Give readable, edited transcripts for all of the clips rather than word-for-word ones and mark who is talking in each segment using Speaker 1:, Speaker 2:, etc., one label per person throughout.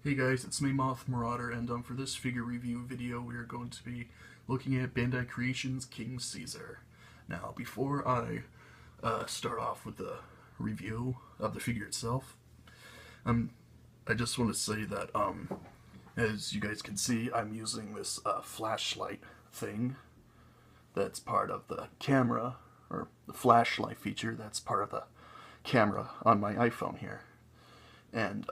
Speaker 1: Hey guys, it's me Moth Marauder, and for this figure review video we are going to be looking at Bandai Creations King Caesar. Now, before I start off with the review of the figure itself, I just want to say that, as you guys can see, I'm using this flashlight thing that's part of the camera, or the flashlight feature that's part of the camera on my iPhone here. And,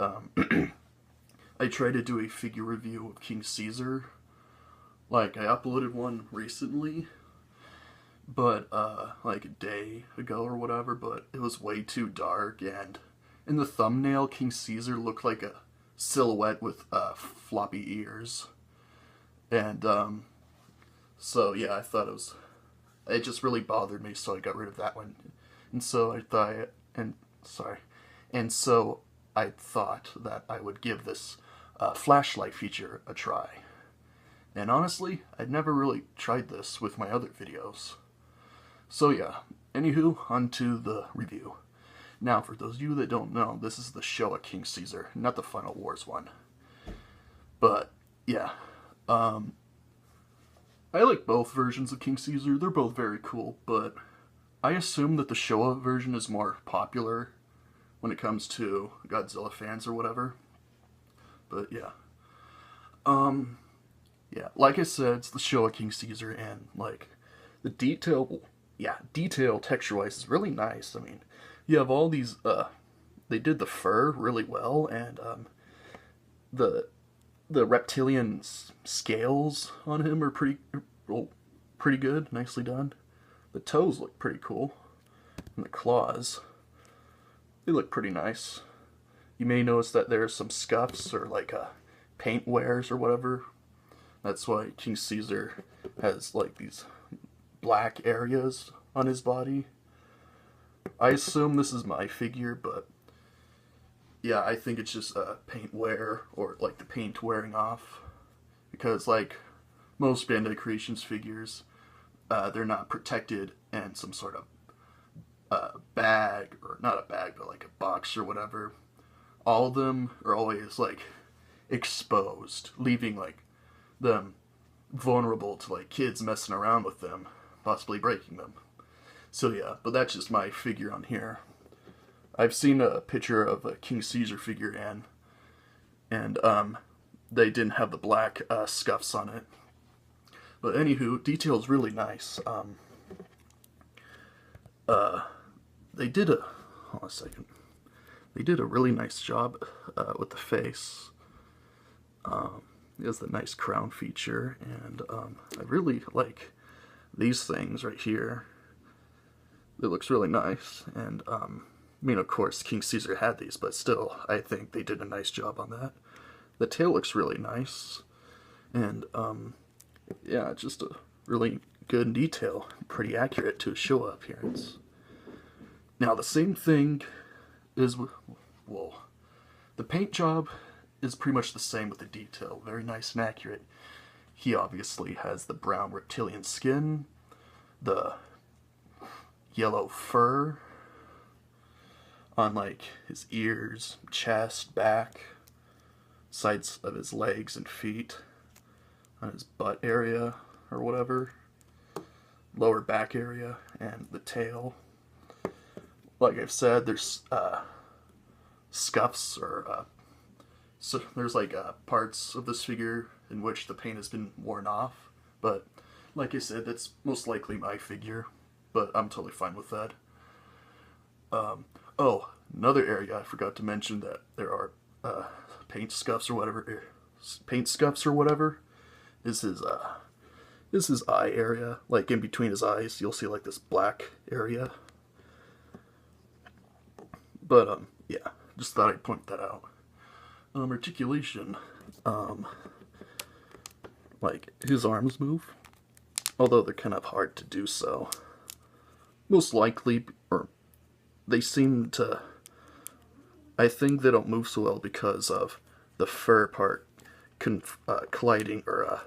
Speaker 1: I tried to do a figure review of King Caesar. Like, I uploaded one recently, but, like a day ago or whatever, but it was way too dark, and in the thumbnail, King Caesar looked like a silhouette with, floppy ears. And, so, yeah, I thought it just really bothered me, so I got rid of that one. And so I thought, and so I thought that I would give this flashlight feature a try. And honestly, I'd never really tried this with my other videos. So yeah, anywho, on to the review. Now, for those of you that don't know, this is the Showa King Caesar, not the Final Wars one. But, yeah. I like both versions of King Caesar. They're both very cool, but I assume that the Showa version is more popular when it comes to Godzilla fans or whatever. But yeah. Yeah, like I said, it's the Showa King Caesar, and like the detail texture-wise is really nice. I mean, you have all these they did the fur really well, and the reptilian scales on him are pretty good, nicely done. The toes look pretty cool, and the claws, they look pretty nice. You may notice that there are some scuffs or like paint wears or whatever. That's why King Caesar has like these black areas on his body. I assume this is my figure, but yeah, I think it's just paint wear or like the paint wearing off. Because like most Bandai Creations figures, they're not protected in some sort of bag, or not a bag, but like a box or whatever. All of them are always like exposed, leaving like them vulnerable to like kids messing around with them, possibly breaking them. So yeah, but that's just my figure on here. I've seen a picture of a King Caesar figure and they didn't have the black scuffs on it. But anywho, detail's really nice. They did a hold on a second. They did a really nice job with the face. It has the nice crown feature, and I really like these things right here. It looks really nice, and I mean, of course, King Caesar had these, but still, I think they did a nice job on that. The tail looks really nice, and yeah, just a really good detail, pretty accurate to a Showa appearance. Now, the same thing is, well, the paint job is pretty much the same with the detail. Very nice and accurate. He obviously has the brown reptilian skin, the yellow fur on like his ears, chest, back, sides of his legs and feet, on his butt area or whatever, lower back area, and the tail. Like I've said, there's scuffs or so there's like parts of this figure in which the paint has been worn off, but like I said, that's most likely my figure, but I'm totally fine with that. Oh, another area I forgot to mention, that there are paint scuffs or whatever. Is his eye area, like in between his eyes. You'll see like this black area. But yeah, just thought I'd point that out. Articulation, like his arms move, although they're kind of hard to do so. Most likely, or they seem to, I think they don't move so well because of the fur part colliding or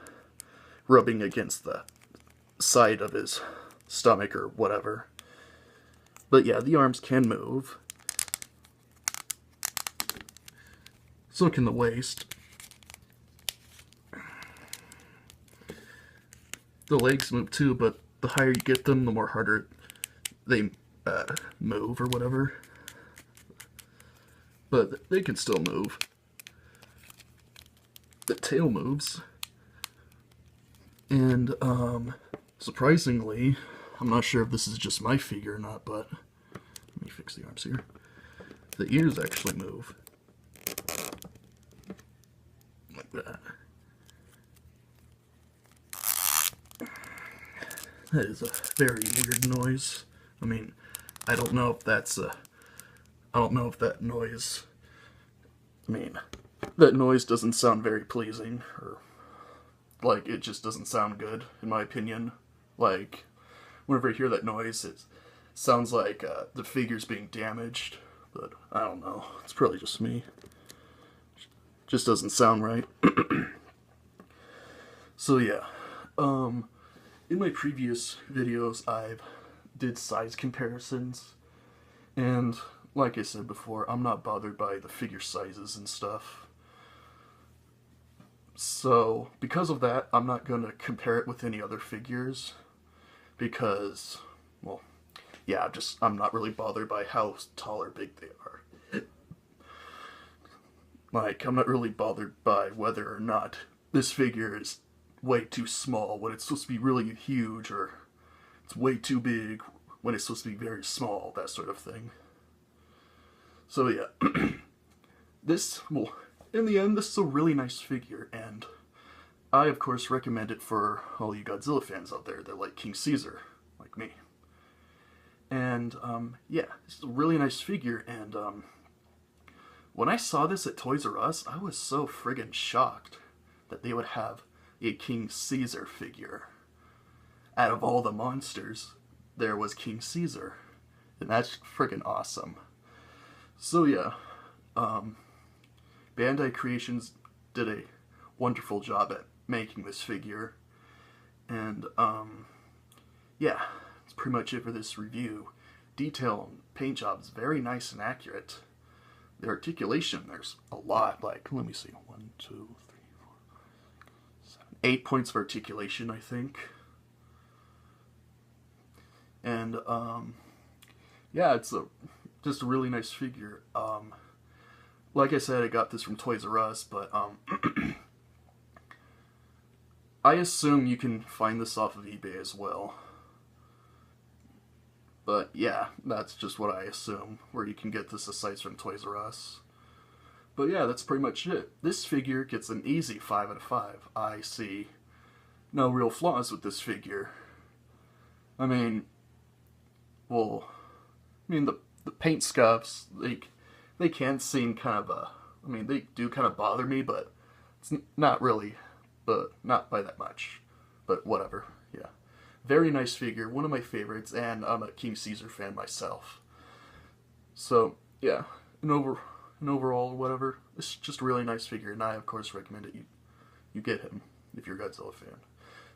Speaker 1: rubbing against the side of his stomach or whatever. But yeah, the arms can move. So can the waist. The legs move too, but the higher you get them, the more harder they move or whatever. But they can still move. The tail moves. And surprisingly, I'm not sure if this is just my figure or not, but let me fix the arms here. The ears actually move. Like that. That is a very weird noise. I mean, I don't know if that's a... I don't know if that noise... I mean, that noise doesn't sound very pleasing, or... like, it just doesn't sound good, in my opinion. Like, whenever I hear that noise, it sounds like the figure's being damaged. But, I don't know. It's probably just me. Just doesn't sound right. So, yeah. In my previous videos, I've did size comparisons. And, like I said before, I'm not bothered by the figure sizes and stuff. So, because of that, I'm not going to compare it with any other figures, because, well, yeah, I'm not really bothered by how tall or big they are. Like, I'm not really bothered by whether or not this figure is way too small when it's supposed to be really huge, or it's way too big when it's supposed to be very small, that sort of thing. So, yeah. Well, in the end, this is a really nice figure, and I, of course, recommend it for all you Godzilla fans out there that like King Caesar, like me. And, yeah, it's a really nice figure, and, when I saw this at Toys R Us, I was so friggin' shocked that they would have a King Caesar figure. Out of all the monsters, there was King Caesar, and that's friggin' awesome. So, yeah, Bandai Creations did a wonderful job at making this figure, and yeah, that's pretty much it for this review. Detail and paint job is very nice and accurate. The articulation, there's a lot, like, let me see, 1, 2, 3, 4, 7, 8 points of articulation, I think. And yeah, it's just a really nice figure. Like I said, I got this from Toys R Us, but I assume you can find this off of eBay as well. But yeah, that's just what I assume, where you can get this aside from Toys R Us. But yeah, that's pretty much it. This figure gets an easy 5 out of 5. I see no real flaws with this figure. I mean, well, the paint scuffs, they can seem kind of they do kind of bother me, but it's not really, but not by that much. But whatever, yeah. Very nice figure, one of my favorites, and I'm a King Caesar fan myself. So, yeah, overall, whatever, it's just a really nice figure, and I, of course, recommend it you get him if you're a Godzilla fan.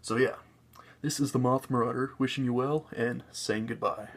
Speaker 1: So, yeah, this is the Moth Marauder, wishing you well, and saying goodbye.